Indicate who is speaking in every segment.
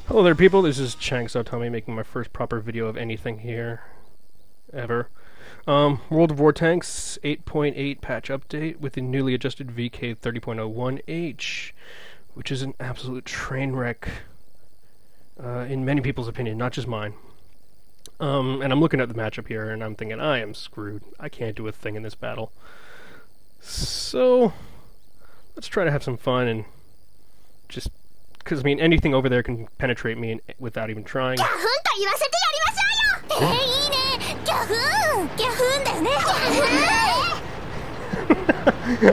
Speaker 1: Hello there, people. This is Chang.Tommy making my first proper video of anything here, ever. World of War Tanks 8.8 patch update with the newly adjusted Vk30.01H, which is an absolute train wreck, in many people's opinion, not just mine. And I'm looking at the matchup here, and I'm thinking, I am screwed. I can't do a thing in this battle. So, let's try to have some fun and just... because, I mean, anything over there can penetrate me without even trying.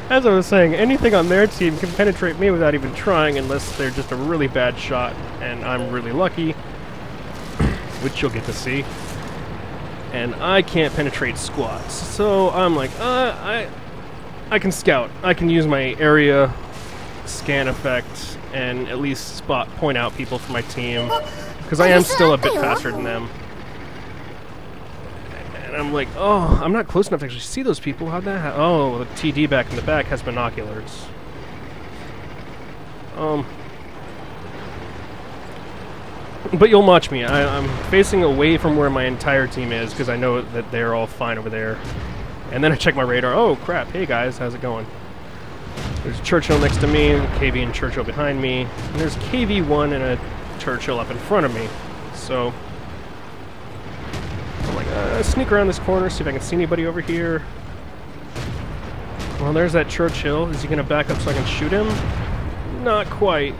Speaker 1: As I was saying, anything on their team can penetrate me without even trying unless they're just a really bad shot, and I'm really lucky, which you'll get to see. And I can't penetrate squats, so I'm like, I can scout. I can use my area scan effect and at least point out people for my team, because I am still a bit faster than them. And I'm like, oh, I'm not close enough to actually see those people. How'd that happen? Oh, the TD back in the back has binoculars. But you'll watch me. I'm facing away from where my entire team is, because I know that they're all fine over there. And then I check my radar. Oh, crap. Hey, guys. How's it going? There's Churchill next to me, KV and Churchill behind me, and there's KV1 and a Churchill up in front of me. So, I'm like, sneak around this corner, see if I can see anybody over here. Well, there's that Churchill. Is he going to back up so I can shoot him? Not quite.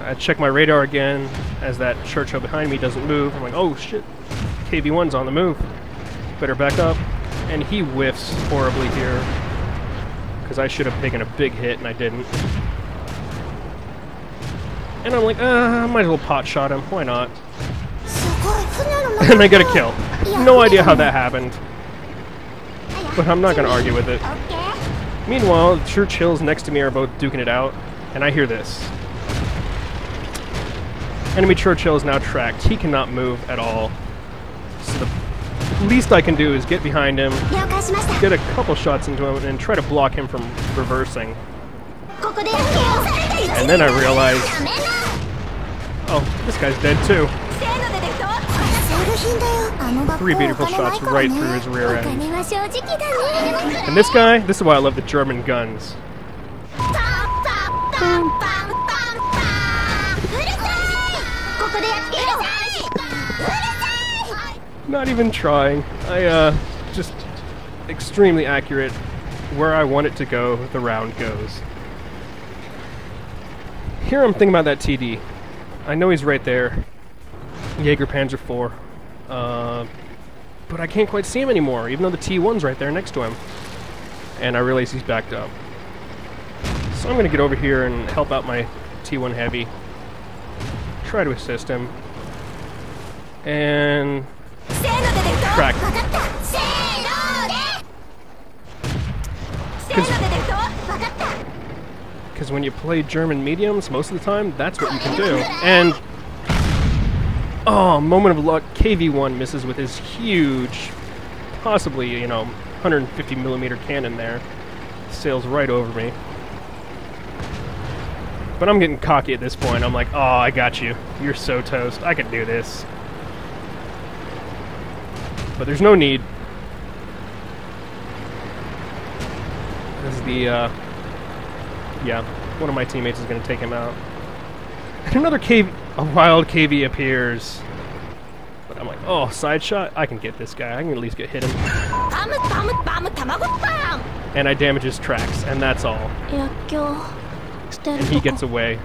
Speaker 1: I check my radar again as that Churchill behind me doesn't move. I'm like, oh shit, KV1's on the move. Better back up. And he whiffs horribly here, because I should have taken a big hit and I didn't. And I'm like, I might as well pot shot him. Why not? And I get a kill. No idea how that happened, but I'm not going to argue with it. Meanwhile, Churchills next to me are both duking it out, and I hear this. Enemy Churchill is now tracked. He cannot move at all. So the least I can do is get behind him, get a couple shots into him, and try to block him from reversing. And then I realize, oh, this guy's dead too. 3 beautiful shots right through his rear end. And this guy, this is why I love the German guns. Not even trying. Just extremely accurate. Where I want it to go, the round goes. Here I'm thinking about that TD. I know he's right there. Jaeger Panzer IV. But I can't quite see him anymore, even though the T1's right there next to him. And I realize he's backed up. So I'm going to get over here and help out my T1 Heavy. Try to assist him. And... track. Because when you play German mediums, most of the time, that's what you can do. And, oh, moment of luck, KV1 misses with his huge, possibly, 150mm cannon there. Sails right over me. But I'm getting cocky at this point. I'm like, oh, I got you. You're so toast. I can do this. But there's no need. As the, yeah, one of my teammates is going to take him out. And another a wild KV appears. But I'm like, oh, side shot? I can get this guy. I can at least hit him. And I damage his tracks, and that's all. And he gets away.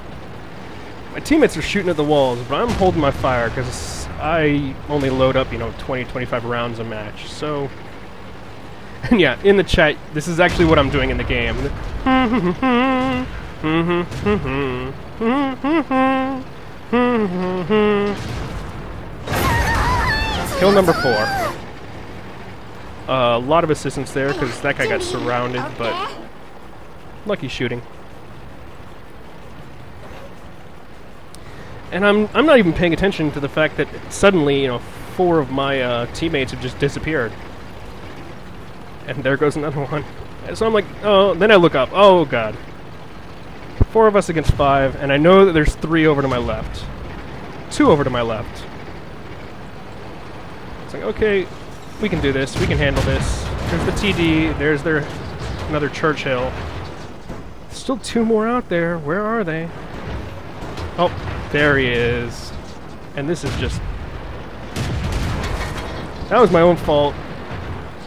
Speaker 1: My teammates are shooting at the walls, but I'm holding my fire because I only load up, 20, 25 rounds a match. So, and yeah, in the chat, this is actually what I'm doing in the game. Kill number 4. A lot of assistance there because that guy got surrounded, but lucky shooting. And I'm not even paying attention to the fact that suddenly, 4 of my teammates have just disappeared. And there goes another one. So I'm like, oh, then I look up. Oh, God. 4 of us against 5, and I know that there's 3 over to my left. 2 over to my left. It's like, okay, we can do this. We can handle this. There's the TD. There's another Churchill. Still 2 more out there. Where are they? Oh, there he is. And this is just... That was my own fault.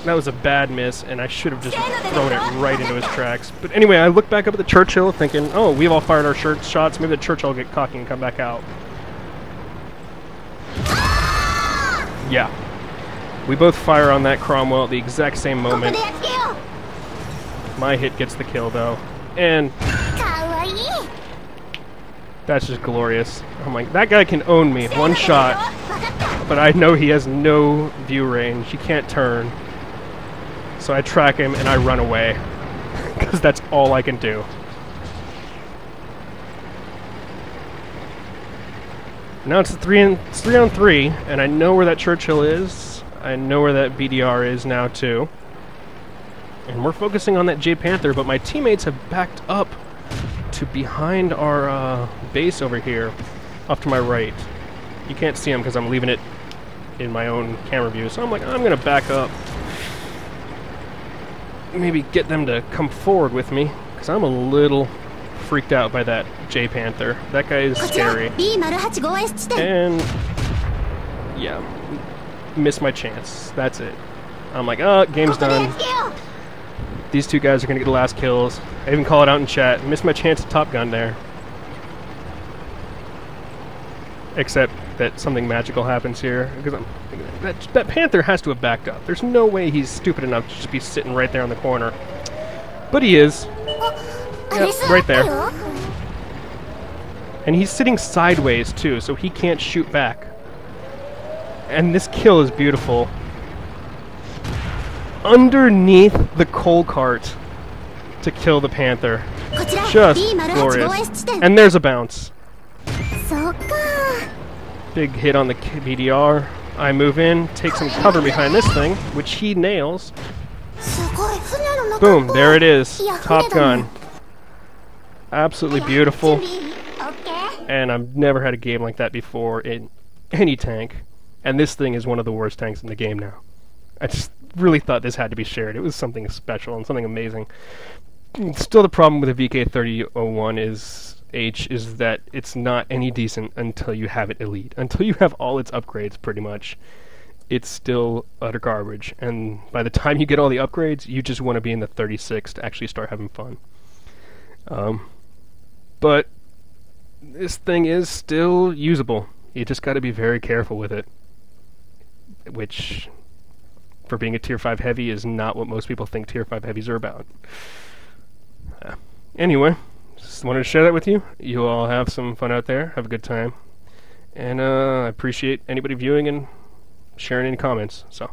Speaker 1: That was a bad miss, and I should have just thrown it right into his tracks. But anyway, I look back up at the Churchill thinking, oh, we've all fired our shots. Maybe the Churchill will get cocky and come back out. Yeah. We both fire on that Cromwell at the exact same moment. My hit gets the kill, though. And that's just glorious. I'm like, that guy can own me. 1 shot. But I know he has no view range. He can't turn. So I track him and I run away. Because that's all I can do. Now it's 3 on 3, and I know where that Churchill is. I know where that BDR is now, too. And we're focusing on that J Panther, but my teammates have backed up to behind our base over here, off to my right. You can't see them because I'm leaving it in my own camera view, so I'm like, I'm going to back up. Maybe get them to come forward with me, because I'm a little freaked out by that J Panther. That guy is scary. And yeah, miss my chance. That's it. I'm like, oh, game's done. These 2 guys are gonna get the last kills. I even call it out in chat. Missed my chance at Top Gun there. Except that something magical happens here. Because that Panther has to have backed up. There's no way he's stupid enough to just be sitting right there on the corner. But he is. Yep, right there. And he's sitting sideways too, so he can't shoot back. And this kill is beautiful. Underneath the coal cart to kill the Panther. Just glorious. And there's a bounce. Big hit on the BDR. I move in, take some cover behind this thing, which he nails. Boom, there it is. Top Gun. Absolutely beautiful. And I've never had a game like that before in any tank. And this thing is one of the worst tanks in the game now. I just really thought this had to be shared. It was something special and something amazing. Still, the problem with the Vk30.01H is that it's not any decent until you have it elite. Until you have all its upgrades, pretty much, it's still utter garbage. And by the time you get all the upgrades, you just want to be in the 36 to actually start having fun. But this thing is still usable. You just got to be very careful with it. Which, for being a Tier 5 heavy, is not what most people think Tier 5 heavies are about. Anyway, just wanted to share that with you. You all have some fun out there. Have a good time. And I appreciate anybody viewing and sharing any comments. So.